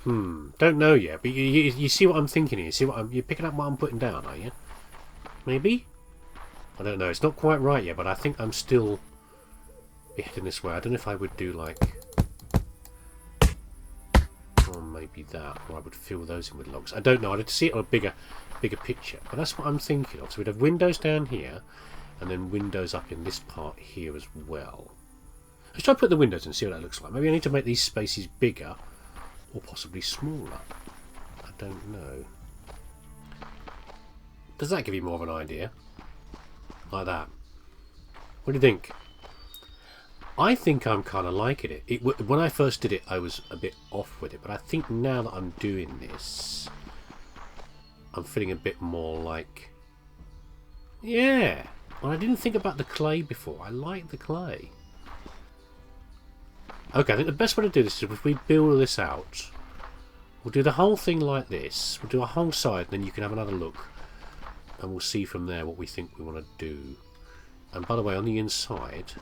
Don't know yet, but you see what I'm thinking here. See what you're picking up what I'm putting down, are you? Maybe? I don't know. It's not quite right yet, but I think I'm still heading this way. I don't know if I would do like, or maybe that, or I would fill those in with logs. I don't know. I'd have to see it on a bigger picture. But that's what I'm thinking of. So we'd have windows down here, and then windows up in this part here as well. Let's try to put the windows in and see what that looks like. Maybe I need to make these spaces bigger, or possibly smaller. I don't know. Does that give you more of an idea? Like that. What do you think? I think I'm kind of liking it. When I first did it, I was a bit off with it, but I think now that I'm doing this, I'm feeling a bit more like, yeah. Well, I didn't think about the clay before. I like the clay. Okay, I think the best way to do this is if we build this out, we'll do the whole thing like this. We'll do a whole side, and then you can have another look, and we'll see from there what we think we want to do. And by the way, on the inside,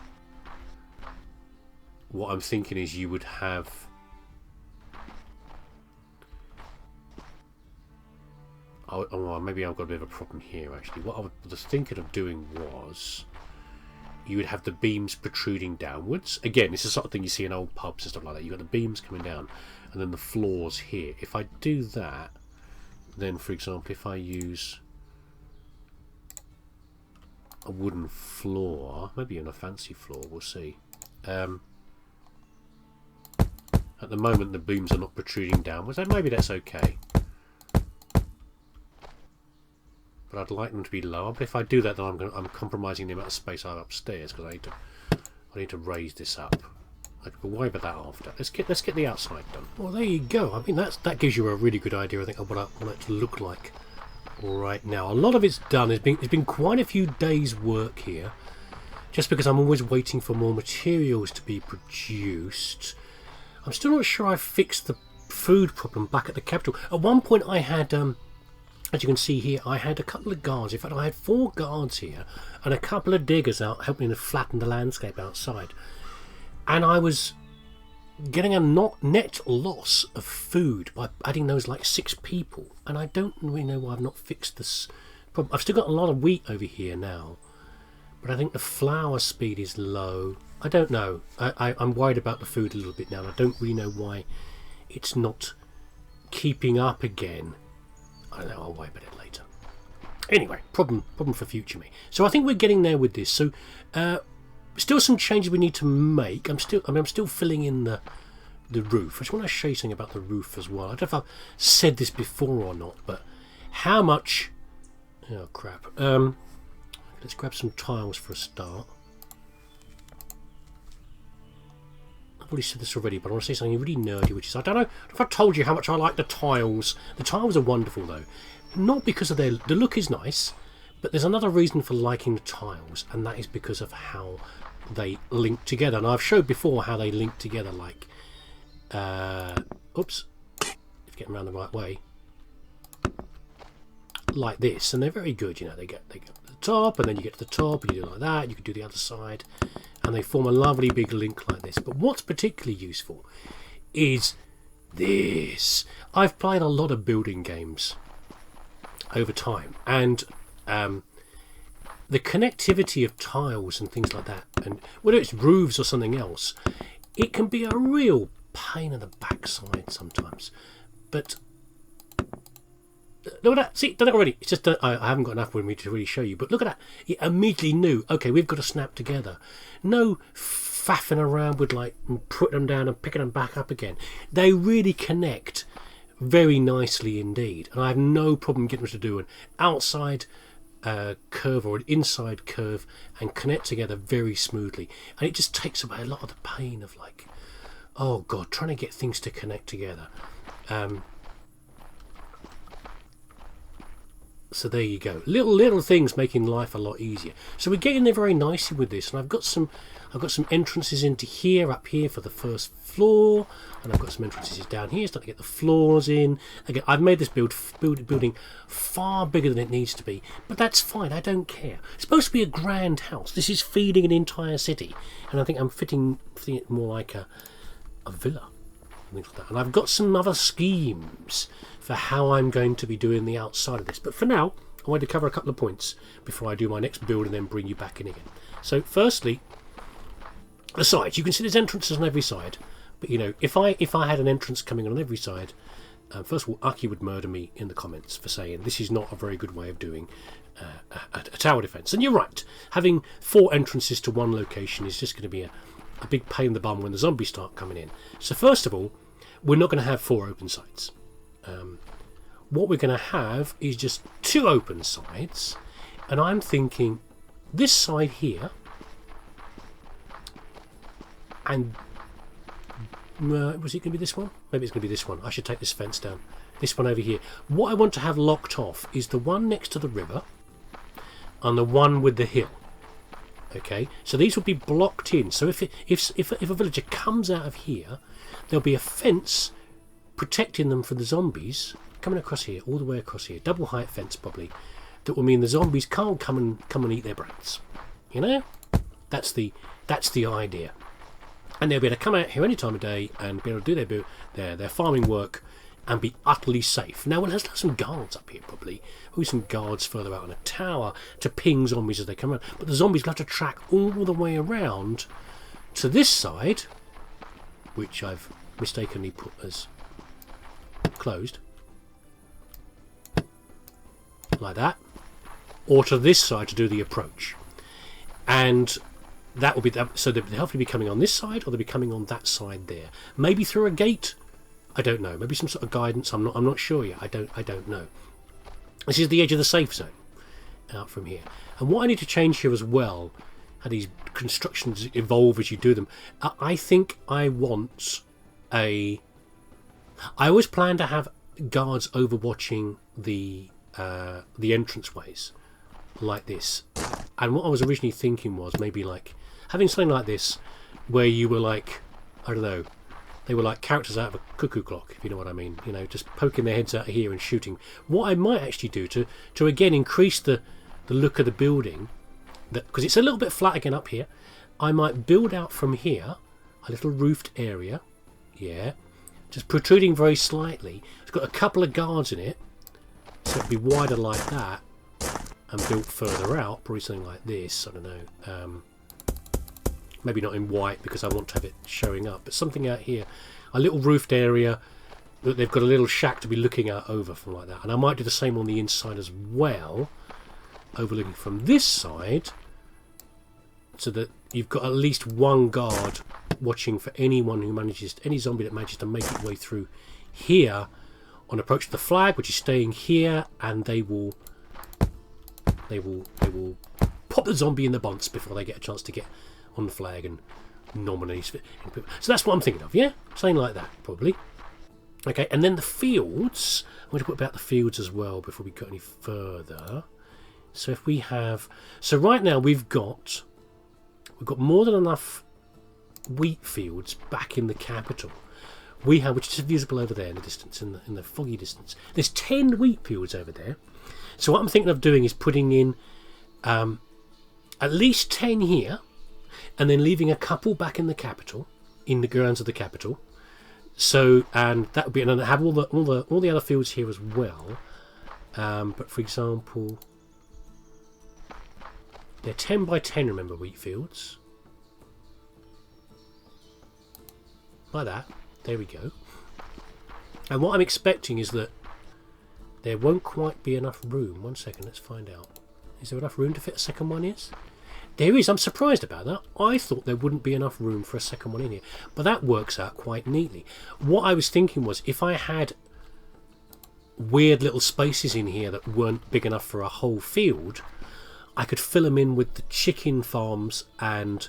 what I'm thinking is you would have maybe I've got a bit of a problem here actually. What I was thinking of doing was you would have the beams protruding downwards. Again, this is the sort of thing you see in old pubs and stuff like that. You've got the beams coming down and then the floors here. If I do that, then for example, if I use a wooden floor, maybe even a fancy floor, we'll see. At the moment the beams are not protruding downwards, and maybe that's okay. But I'd like them to be lower. But if I do that, then I'm compromising the amount of space I have upstairs because I need to raise this up. We'll worry about that after. Let's get the outside done. Well, there you go. I mean that gives you a really good idea, I think, of what I want it to look like right now. A lot of it's done. It's been quite a few days' work here, just because I'm always waiting for more materials to be produced. I'm still not sure I've fixed the food problem back at the capital. At one point I had, as you can see here, I had a couple of guards. In fact, I had 4 guards here and a couple of diggers out helping to flatten the landscape outside. And I was getting a net loss of food by adding those like 6 people. And I don't really know why I've not fixed this problem. I've still got a lot of wheat over here now, but I think the flour speed is low. I don't know. I'm worried about the food a little bit now. And I don't really know why it's not keeping up again. I don't know. I'll worry about it later. Anyway, problem for future me. So I think we're getting there with this. So still some changes we need to make. I'm still filling in the roof. I just want to show you something about the roof as well. I don't know if I've said this before or not, but how much? Oh crap. Let's grab some tiles for a start. I've already said this already, but I want to say something really nerdy, which is, I don't know if I told you how much I like the tiles. The tiles are wonderful though, not because of the look is nice, but there's another reason for liking the tiles, and that is because of how they link together. And I've showed before how they link together, like oops, if getting around the right way, like this, and they're very good. You know, they get to the top, and then you get to the top, and you do it like that. You can do the other side, and they form a lovely big link like this. But what's particularly useful is this. I've played a lot of building games over time, and the connectivity of tiles and things like that, and whether it's roofs or something else, it can be a real pain in the backside sometimes. But look at that. See, done it already. It's just I haven't got enough with me to really show you. But look at that. It immediately knew, okay, we've got to snap together. No faffing around with like putting them down and picking them back up again. They really connect very nicely indeed. And I have no problem getting them to do an outside curve or an inside curve and connect together very smoothly. And it just takes away a lot of the pain of like, oh God, trying to get things to connect together. So there you go, little things making life a lot easier. So we're getting there very nicely with this, and I've got some entrances into here, up here for the first floor, and I've got some entrances down here, starting to get the floors in. Again, I've made this building far bigger than it needs to be, but that's fine. I don't care. It's supposed to be a grand house. This is feeding an entire city, and I think I'm fitting it more like a villa. and things like that. And I've got some other schemes for how I'm going to be doing the outside of this. But for now, I want to cover a couple of points before I do my next build and then bring you back in again. So firstly, the sides. You can see there's entrances on every side. But, you know, if I had an entrance coming on every side, first of all, Aki would murder me in the comments for saying this is not a very good way of doing a tower defence. And you're right. Having 4 entrances to one location is just going to be a big pain in the bum when the zombies start coming in. So first of all, we're not going to have 4 open sides. What we're going to have is just 2 open sides. And I'm thinking this side here and was it going to be this one? Maybe it's going to be this one. I should take this fence down. This one over here. What I want to have locked off is the one next to the river and the one with the hill. Okay, so these will be blocked in. So if a villager comes out of here, there'll be a fence protecting them from the zombies coming across here, all the way across here. Double height fence probably. That will mean the zombies can't come and eat their brains. You know, that's the idea. And they'll be able to come out here any time of day and be able to do their farming work and be utterly safe. Now, we'll have some guards up here probably. Maybe some guards further out on a tower to ping zombies as they come around. But the zombies will have to track all the way around to this side, which I've mistakenly put as closed, like that, or to this side to do the approach. And that will be that. So they'll hopefully be coming on this side, or they'll be coming on that side there. Maybe through a gate. I don't know. Maybe some sort of guidance. I'm not sure yet. I don't know. This is the edge of the safe zone out from here. And what I need to change here as well, how these constructions evolve as you do them. I think I want I always plan to have guards overwatching the entranceways like this. And what I was originally thinking was maybe like having something like this where you were like, I don't know, they were like characters out of a cuckoo clock, if you know what I mean. You know, just poking their heads out of here and shooting. What I might actually do to again increase the look of the building, because it's a little bit flat again up here, I might build out from here a little roofed area, yeah, just protruding very slightly. It's got a couple of guards in it, so it'll be wider like that and built further out, probably something like this. I don't know. Maybe not in white because I want to have it showing up, but something out here, a little roofed area that they've got a little shack to be looking out over from like that. And I might do the same on the inside as well, overlooking from this side, so that you've got at least one guard watching for anyone who manages, any zombie that manages to make its way through here on approach to the flag, which is staying here, and they will pop the zombie in the bunts before they get a chance to get on the flag and nominate. So that's what I'm thinking of, yeah? Something like that, probably. Okay, and then the fields. I'm going to put about the fields as well before we go any further. So if we have... So right now we've got more than enough wheat fields back in the capital. We have, which is visible over there in the distance, in the foggy distance. There's 10 wheat fields over there. So what I'm thinking of doing is putting in at least 10 here, and then leaving a couple back in the capital, in the grounds of the capital. So, and that would be, and then have all the other fields here as well. But for example, they're 10 by 10. Remember, wheat fields, like that. There we go. And what I'm expecting is that there won't quite be enough room. 1 second, let's find out. Is there enough room to fit a second one in? There is. I'm surprised about that. I thought there wouldn't be enough room for a second one in here. But that works out quite neatly. What I was thinking was if I had weird little spaces in here that weren't big enough for a whole field, I could fill them in with the chicken farms and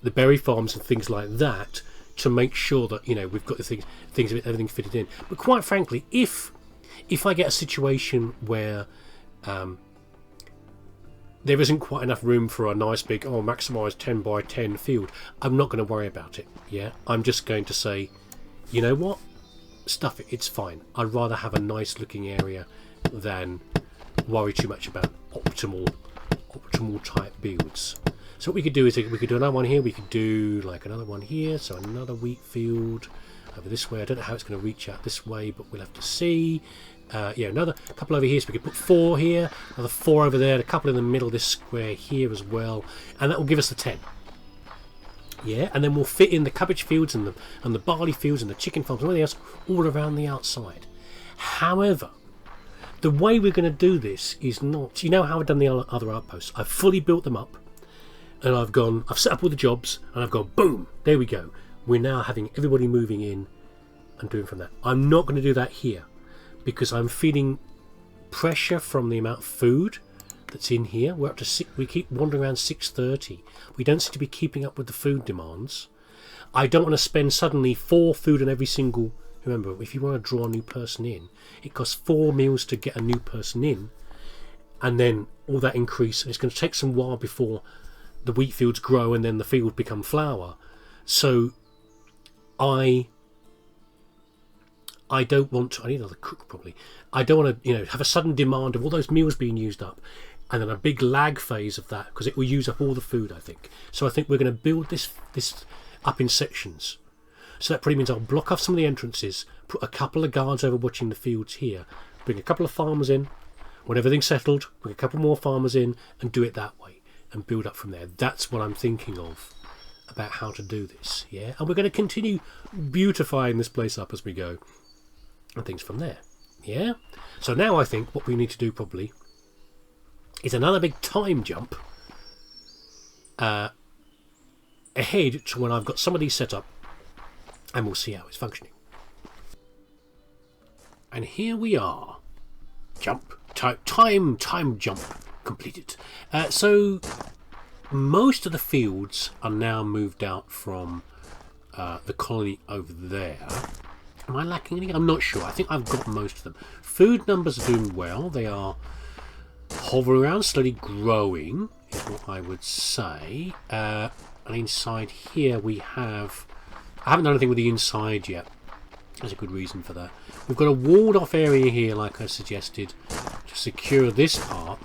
the berry farms and things like that to make sure that, you know, we've got the things everything fitted in. But quite frankly, if I get a situation where there isn't quite enough room for a nice big, maximised 10 by 10 field, I'm not going to worry about it, yeah? I'm just going to say, you know what? Stuff it, it's fine. I'd rather have a nice looking area than worry too much about optimal type builds. So what we could do is we could do another one here, we could do like another one here, so another wheat field, over this way. I don't know how it's going to reach out this way, but we'll have to see. Yeah, another couple over here, so we could put 4 here, another 4 over there, a couple in the middle of this square here as well, and that will give us the 10. Yeah, and then we'll fit in the cabbage fields and the barley fields and the chicken farms and everything else all around the outside. However, the way we're going to do this is not, you know how I've done the other outposts. I've fully built them up, and I've set up all the jobs, and I've gone, boom, there we go. We're now having everybody moving in and doing from that. I'm not going to do that here, because I'm feeling pressure from the amount of food that's in here. We're up to we keep wandering around 6:30. We don't seem to be keeping up with the food demands. I don't want to spend suddenly 4 food on every single. Remember, if you want to draw a new person in, it costs 4 meals to get a new person in, and then all that increase. And it's going to take some while before the wheat fields grow and then the field become flour. So I don't want to. I need another cook probably. I don't want to, have a sudden demand of all those meals being used up, and then a big lag phase of that, because it will use up all the food, I think. So I think we're going to build this up in sections. So that probably means I'll block off some of the entrances, put a couple of guards over watching the fields here, bring a couple of farmers in. When everything's settled, bring a couple more farmers in, and do it that way, and build up from there. That's what I'm thinking of about how to do this. Yeah, and we're going to continue beautifying this place up as we go. And things from there. Yeah. So now I think what we need to do probably is another big time jump ahead to when I've got some of these set up, and we'll see how it's functioning. And here we are. Time jump completed. So most of the fields are now moved out from the colony over there. Am I lacking anything? I'm not sure. I think I've got most of them. Food numbers are doing well. They are hovering around, slowly growing, is what I would say. And inside here we have... I haven't done anything with the inside yet. There's a good reason for that. We've got a walled off area here, like I suggested, to secure this part.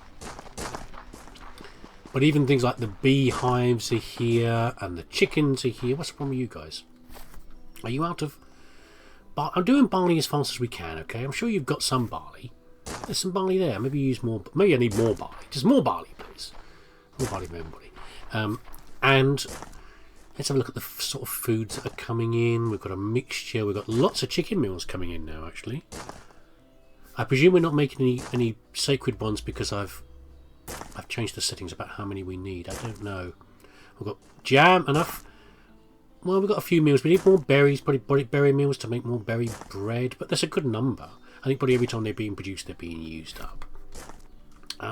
But even things like the beehives are here, and the chickens are here. What's the problem with you guys? Are you out of... I'm doing barley as fast as we can, okay? I'm sure you've got some barley. There's some barley there. Maybe use more. Maybe I need more barley. Just more barley, please. More barley for everybody. And let's have a look at the sort of foods that are coming in. We've got a mixture. We've got lots of chicken meals coming in now, actually. I presume we're not making any sacred ones because I've changed the settings about how many we need. I don't know. We've got jam, enough. Well, we've got a few meals. We need more berries, probably berry meals to make more berry bread, but that's a good number. I think probably every time they're being produced, they're being used up.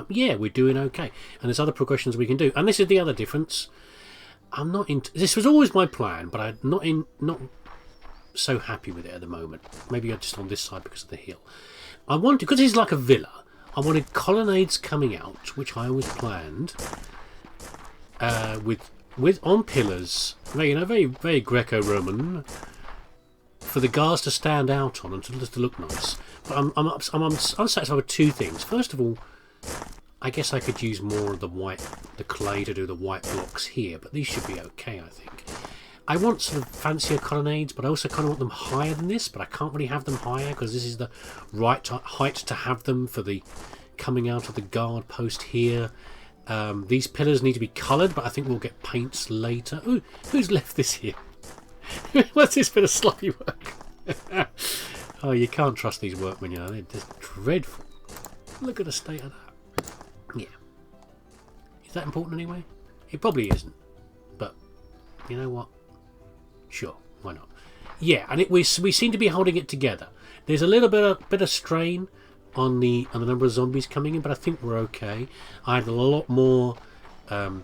Yeah, we're doing okay. And there's other progressions we can do. And this is the other difference. I'm not into... This was always my plan, but I'm not so happy with it at the moment. Maybe I'm just on this side because of the hill. I wanted... Because it's like a villa, I wanted colonnades coming out, which I always planned, with on pillars, very very Greco-Roman, for the guards to stand out on and to look nice. But I'm unsatisfied with 2 things. First of all, I guess I could use more of the clay to do the white blocks here, but these should be okay, I think. I want sort of fancier colonnades, but I also kind of want them higher than this, but I can't really have them higher because this is the right height to have them for the coming out of the guard post here. These pillars need to be coloured, but I think we'll get paints later. Ooh, who's left this here? What's this bit of sloppy work? Oh, you can't trust these workmen, they're just dreadful. Look at the state of that. Yeah. Is that important anyway? It probably isn't. But, you know what? Sure, why not? Yeah, and we seem to be holding it together. There's a little bit of strain on the number of zombies coming in, but I think we're okay. I had a lot more... oh,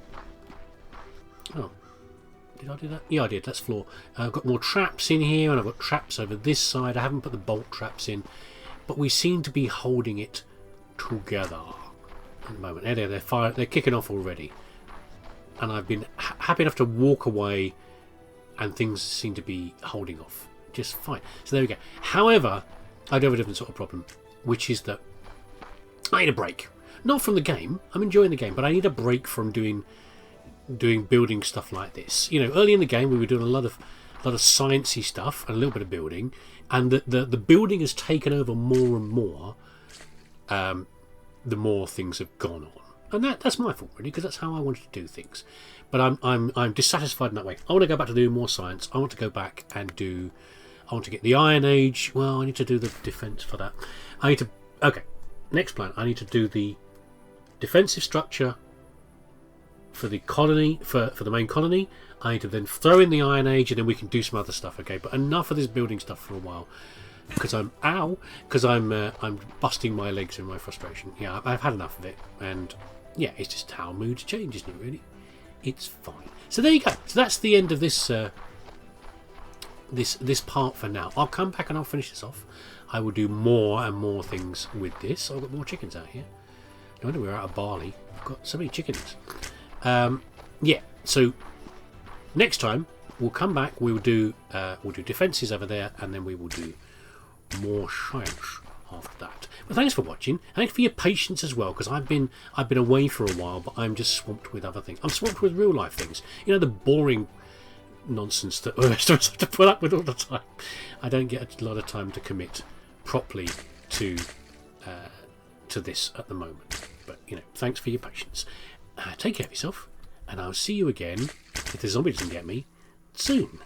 did I do that? Yeah, I did. That's floor. I've got more traps in here, and I've got traps over this side. I haven't put the bolt traps in, but we seem to be holding it together at the moment. They're kicking off already, and I've been happy enough to walk away, and things seem to be holding off just fine. So there we go. However, I do have a different sort of problem, which is that I need a break. Not from the game. I'm enjoying the game, but I need a break from doing building stuff like this. Early in the game we were doing a lot of sciencey stuff and a little bit of building, and the building has taken over more and more the more things have gone on. And that's my fault, really, because that's how I wanted to do things. But I'm dissatisfied in that way. I want to go back to doing more science. I want to go back and do... I want to get the Iron Age. Well, I need to do the defence for that. I need to... Okay, next plan. I need to do the defensive structure for the colony, for the main colony. I need to then throw in the Iron Age, and then we can do some other stuff, okay? But enough of this building stuff for a while. Because I'm busting my legs in my frustration. Yeah, I've had enough of it. And... yeah, it's just how moods change, isn't it, really? It's fine. So there you go. So that's the end of this this part for now. I'll come back and I'll finish this off. I will do more and more things with this. I've got more chickens out here. No wonder we're out of barley. I've got so many chickens. Yeah, so next time we'll come back. We'll do defences over there, and then we will do more science after that. But thanks for watching. Thanks for your patience as well, because I've been away for a while, but I'm just swamped with other things. I'm swamped with real life things. You know, the boring nonsense that the rest of us have to put up with all the time. I don't get a lot of time to commit properly to this at the moment. But you know, thanks for your patience. Take care of yourself, and I'll see you again, if the zombie doesn't get me, soon.